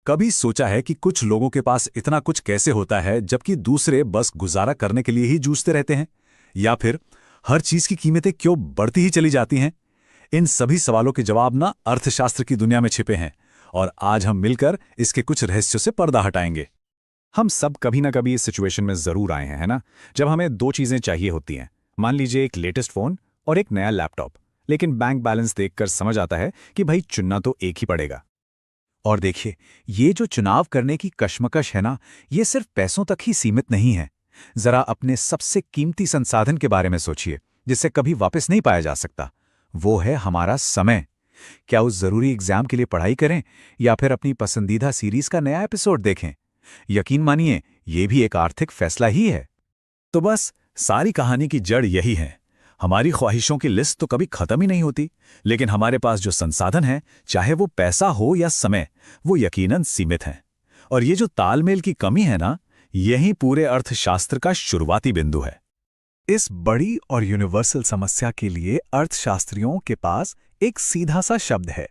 कभी सोचा है कि कुछ लोगों के पास इतना कुछ कैसे होता है जबकि दूसरे बस गुजारा करने के लिए ही जूझते रहते हैं? या फिर हर चीज की कीमतें क्यों बढ़ती ही चली जाती हैं? इन सभी सवालों के जवाब ना अर्थशास्त्र की दुनिया में छिपे हैं, और आज हम मिलकर इसके कुछ रहस्यों से पर्दा हटाएंगे। हम सब कभी ना कभी इस सिचुएशन में जरूर आए हैं, है ना? जब हमें दो चीजें चाहिए होती हैं। मान लीजिए एक लेटेस्ट फोन और एक नया लैपटॉप, लेकिन बैंक बैलेंस देखकर समझ आता है कि भाई चुनना तो एक ही पड़ेगा। और देखिए, ये जो चुनाव करने की कश्मकश है ना, ये सिर्फ पैसों तक ही सीमित नहीं है। जरा अपने सबसे कीमती संसाधन के बारे में सोचिए, जिसे कभी वापस नहीं पाया जा सकता। वो है हमारा समय। क्या उस जरूरी एग्जाम के लिए पढ़ाई करें, या फिर अपनी पसंदीदा सीरीज का नया एपिसोड देखें? यकीन मानिए, ये भी एक आर्थिक फैसला ही है। तो बस सारी कहानी की जड़ यही है। हमारी ख्वाहिशों की लिस्ट तो कभी खत्म ही नहीं होती, लेकिन हमारे पास जो संसाधन है, चाहे वो पैसा हो या समय, वो यकीनन सीमित हैं। और ये जो तालमेल की कमी है ना, यही पूरे अर्थशास्त्र का शुरुआती बिंदु है। इस बड़ी और यूनिवर्सल समस्या के लिए अर्थशास्त्रियों के पास एक सीधा सा शब्द है,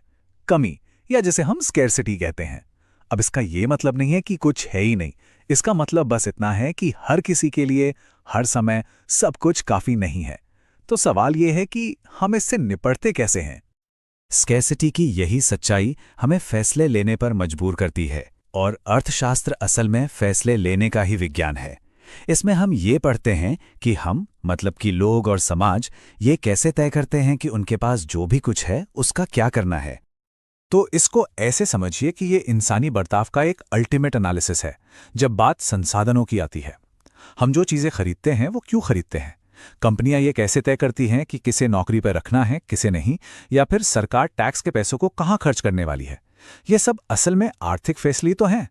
कमी, या जिसे हम स्कैर्सिटी कहते हैं। अब इसका ये मतलब नहीं है कि कुछ है ही नहीं। इसका मतलब बस इतना है कि हर किसी के लिए हर समय सब कुछ काफी नहीं है। तो सवाल यह है कि हम इससे निपटते कैसे हैं? स्कैर्सिटी की यही सच्चाई हमें फैसले लेने पर मजबूर करती है, और अर्थशास्त्र असल में फैसले लेने का ही विज्ञान है। इसमें हम ये पढ़ते हैं कि हम, मतलब कि लोग और समाज, ये कैसे तय करते हैं कि उनके पास जो भी कुछ है उसका क्या करना है। तो इसको ऐसे समझिए कि ये इंसानी बर्ताव का एक अल्टीमेट एनालिसिस है। जब बात संसाधनों की आती है, हम जो चीजें खरीदते हैं वो क्यों खरीदते हैं? कंपनियां ये कैसे तय करती हैं कि किसे नौकरी पर रखना है, किसे नहीं, या फिर सरकार टैक्स के पैसों को कहां खर्च करने वाली है? ये सब असल में आर्थिक फैसले तो हैं।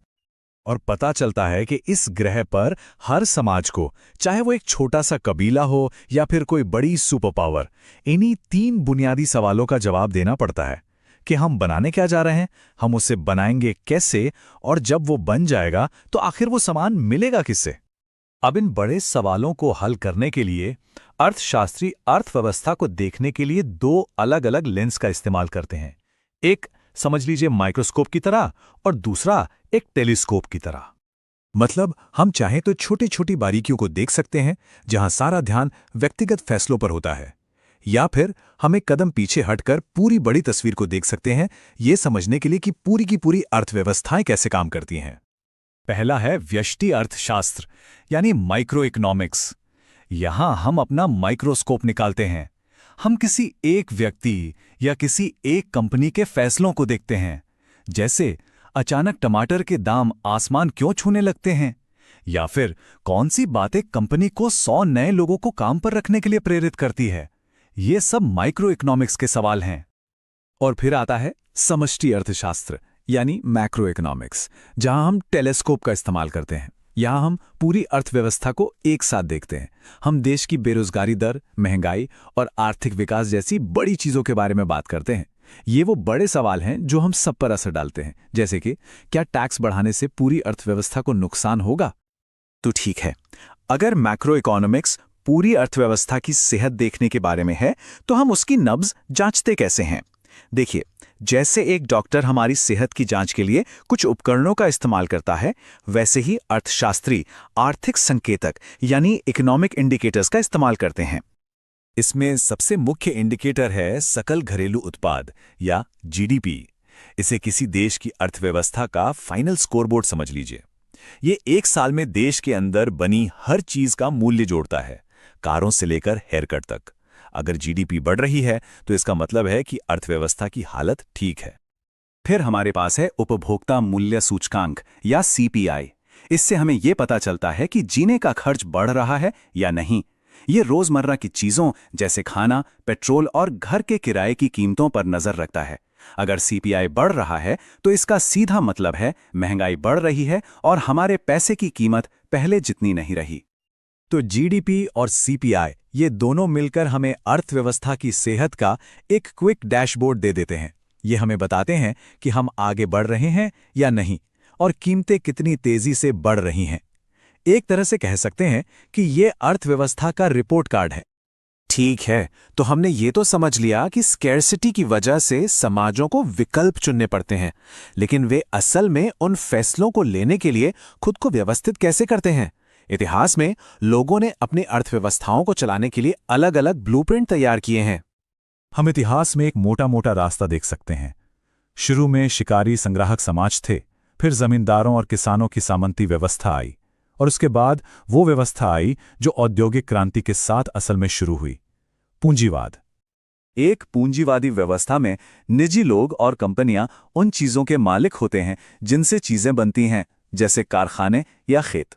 और पता चलता है कि इस ग्रह पर हर समाज को, चाहे वो एक छोटा सा कबीला हो या फिर कोई बड़ी सुपर पावर, इन्हीं तीन बुनियादी सवालों का जवाब देना पड़ता है कि हम बनाने क्या जा रहे हैं, हम उसे बनाएंगे कैसे, और जब वो बन जाएगा तो आखिर वो सामान मिलेगा किससे? अब इन बड़े सवालों को हल करने के लिए अर्थशास्त्री अर्थव्यवस्था को देखने के लिए दो अलग अलग लेंस का इस्तेमाल करते हैं। एक, समझ लीजिए, माइक्रोस्कोप की तरह, और दूसरा एक टेलीस्कोप की तरह। मतलब हम चाहें तो छोटी छोटी बारीकियों को देख सकते हैं, जहां सारा ध्यान व्यक्तिगत फैसलों पर होता है, या फिर हम एक कदम पीछे हटकर पूरी बड़ी तस्वीर को देख सकते हैं, ये समझने के लिए कि पूरी की पूरी अर्थव्यवस्थाएं कैसे काम करती हैं। पहला है व्यष्टि अर्थशास्त्र, यानी माइक्रो इकोनॉमिक्स। यहां हम अपना माइक्रोस्कोप निकालते हैं। हम किसी एक व्यक्ति या किसी एक कंपनी के फैसलों को देखते हैं, जैसे अचानक टमाटर के दाम आसमान क्यों छूने लगते हैं, या फिर कौन सी बातें कंपनी को 100 नए लोगों को काम पर रखने के लिए प्रेरित करती है। ये सब माइक्रो इकोनॉमिक्स के सवाल हैं। और फिर आता है समष्टि अर्थशास्त्र, यानी मैक्रो इकोनॉमिक्स, जहां हम टेलीस्कोप का इस्तेमाल करते हैं। यहां हम पूरी अर्थव्यवस्था को एक साथ देखते हैं। हम देश की बेरोजगारी दर, महंगाई और आर्थिक विकास जैसी बड़ी चीजों के बारे में बात करते हैं। ये वो बड़े सवाल हैं जो हम सब पर असर डालते हैं, जैसे कि क्या टैक्स बढ़ाने से पूरी अर्थव्यवस्था को नुकसान होगा? तो ठीक है, अगर मैक्रो इकोनॉमिक्स पूरी अर्थव्यवस्था की सेहत देखने के बारे में है, तो हम उसकी नब्ज जांचते कैसे हैं? देखिए, जैसे एक डॉक्टर हमारी सेहत की जांच के लिए कुछ उपकरणों का इस्तेमाल करता है, वैसे ही अर्थशास्त्री आर्थिक संकेतक, यानी इकोनॉमिक इंडिकेटर्स का इस्तेमाल करते हैं। इसमें सबसे मुख्य इंडिकेटर है सकल घरेलू उत्पाद, या जीडीपी। इसे किसी देश की अर्थव्यवस्था का फाइनल स्कोरबोर्ड समझ लीजिए। ये एक साल में देश के अंदर बनी हर चीज का मूल्य जोड़ता है, कारों से लेकर हेयरकट तक। अगर जीडीपी बढ़ रही है तो इसका मतलब है कि अर्थव्यवस्था की हालत ठीक है। फिर हमारे पास है उपभोक्ता मूल्य सूचकांक, या सीपीआई। इससे हमें यह पता चलता है कि जीने का खर्च बढ़ रहा है या नहीं। ये रोजमर्रा की चीजों जैसे खाना, पेट्रोल और घर के किराए की कीमतों पर नजर रखता है। अगर सीपीआई बढ़ रहा है तो इसका सीधा मतलब है महंगाई बढ़ रही है और हमारे पैसे की कीमत पहले जितनी नहीं रही। तो जीडीपी और सीपीआई, ये दोनों मिलकर हमें अर्थव्यवस्था की सेहत का एक क्विक डैशबोर्ड दे देते हैं। ये हमें बताते हैं कि हम आगे बढ़ रहे हैं या नहीं, और कीमतें कितनी तेजी से बढ़ रही हैं। एक तरह से कह सकते हैं कि ये अर्थव्यवस्था का रिपोर्ट कार्ड है। ठीक है, तो हमने ये तो समझ लिया कि स्कैर्सिटी की वजह से समाजों को विकल्प चुनने पड़ते हैं, लेकिन वे असल में उन फैसलों को लेने के लिए खुद को व्यवस्थित कैसे करते हैं? इतिहास में लोगों ने अपनी अर्थव्यवस्थाओं को चलाने के लिए अलग-अलग ब्लूप्रिंट तैयार किए हैं। हम इतिहास में एक मोटा मोटा रास्ता देख सकते हैं। शुरू में शिकारी संग्राहक समाज थे, फिर जमींदारों और किसानों की सामंती व्यवस्था आई, और उसके बाद वो व्यवस्था आई जो औद्योगिक क्रांति के साथ असल में शुरू हुई, पूंजीवाद। एक पूंजीवादी व्यवस्था में निजी लोग और कंपनियां उन चीजों के मालिक होते हैं जिनसे चीजें बनती हैं, जैसे कारखाने या खेत।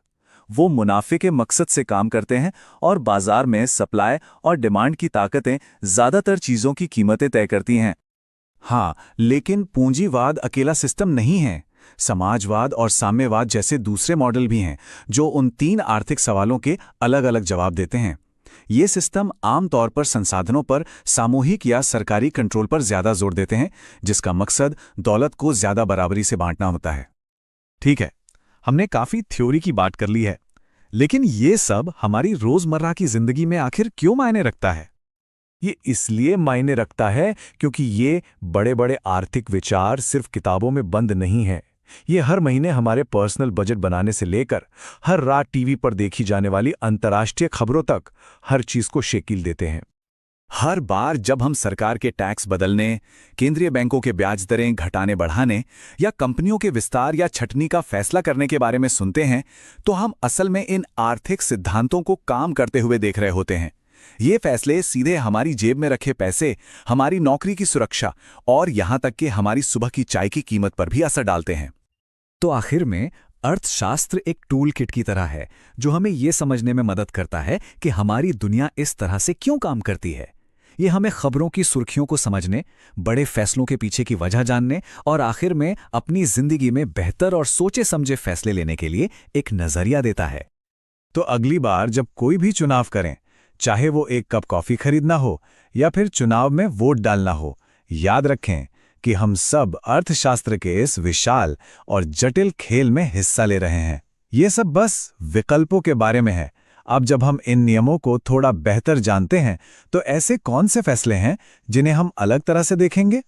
वो मुनाफे के मकसद से काम करते हैं और बाजार में सप्लाई और डिमांड की ताकतें ज्यादातर चीजों की कीमतें तय करती हैं। हाँ, लेकिन पूंजीवाद अकेला सिस्टम नहीं है। समाजवाद और साम्यवाद जैसे दूसरे मॉडल भी हैं जो उन तीन आर्थिक सवालों के अलग-अलग जवाब देते हैं। ये सिस्टम आमतौर पर संसाधनों पर सामूहिक या सरकारी कंट्रोल पर ज्यादा जोर देते हैं, जिसका मकसद दौलत को ज्यादा बराबरी से बांटना होता है। ठीक है, हमने काफी थ्योरी की बात कर ली है, लेकिन ये सब हमारी रोजमर्रा की जिंदगी में आखिर क्यों मायने रखता है? ये इसलिए मायने रखता है क्योंकि ये बड़े बड़े आर्थिक विचार सिर्फ किताबों में बंद नहीं है। ये हर महीने हमारे पर्सनल बजट बनाने से लेकर हर रात टीवी पर देखी जाने वाली अंतर्राष्ट्रीय खबरों तक हर चीज को शेकिल देते हैं। हर बार जब हम सरकार के टैक्स बदलने, केंद्रीय बैंकों के ब्याज दरें घटाने बढ़ाने या कंपनियों के विस्तार या छटनी का फैसला करने के बारे में सुनते हैं, तो हम असल में इन आर्थिक सिद्धांतों को काम करते हुए देख रहे होते हैं। ये फैसले सीधे हमारी जेब में रखे पैसे, हमारी नौकरी की सुरक्षा और यहां तक कि हमारी सुबह की चाय की कीमत पर भी असर डालते हैं। तो आखिर में अर्थशास्त्र एक टूल किट की तरह है जो हमें ये समझने में मदद करता है कि हमारी दुनिया इस तरह से क्यों काम करती है। ये हमें खबरों की सुर्खियों को समझने, बड़े फैसलों के पीछे की वजह जानने और आखिर में अपनी जिंदगी में बेहतर और सोचे समझे फैसले लेने के लिए एक नजरिया देता है। तो अगली बार जब कोई भी चुनाव करें, चाहे वो एक कप कॉफी खरीदना हो या फिर चुनाव में वोट डालना हो, याद रखें कि हम सब अर्थशास्त्र के इस विशाल और जटिल खेल में हिस्सा ले रहे हैं। ये सब बस विकल्पों के बारे में है। अब जब हम इन नियमों को थोड़ा बेहतर जानते हैं, तो ऐसे कौन से फैसले हैं जिन्हें हम अलग तरह से देखेंगे?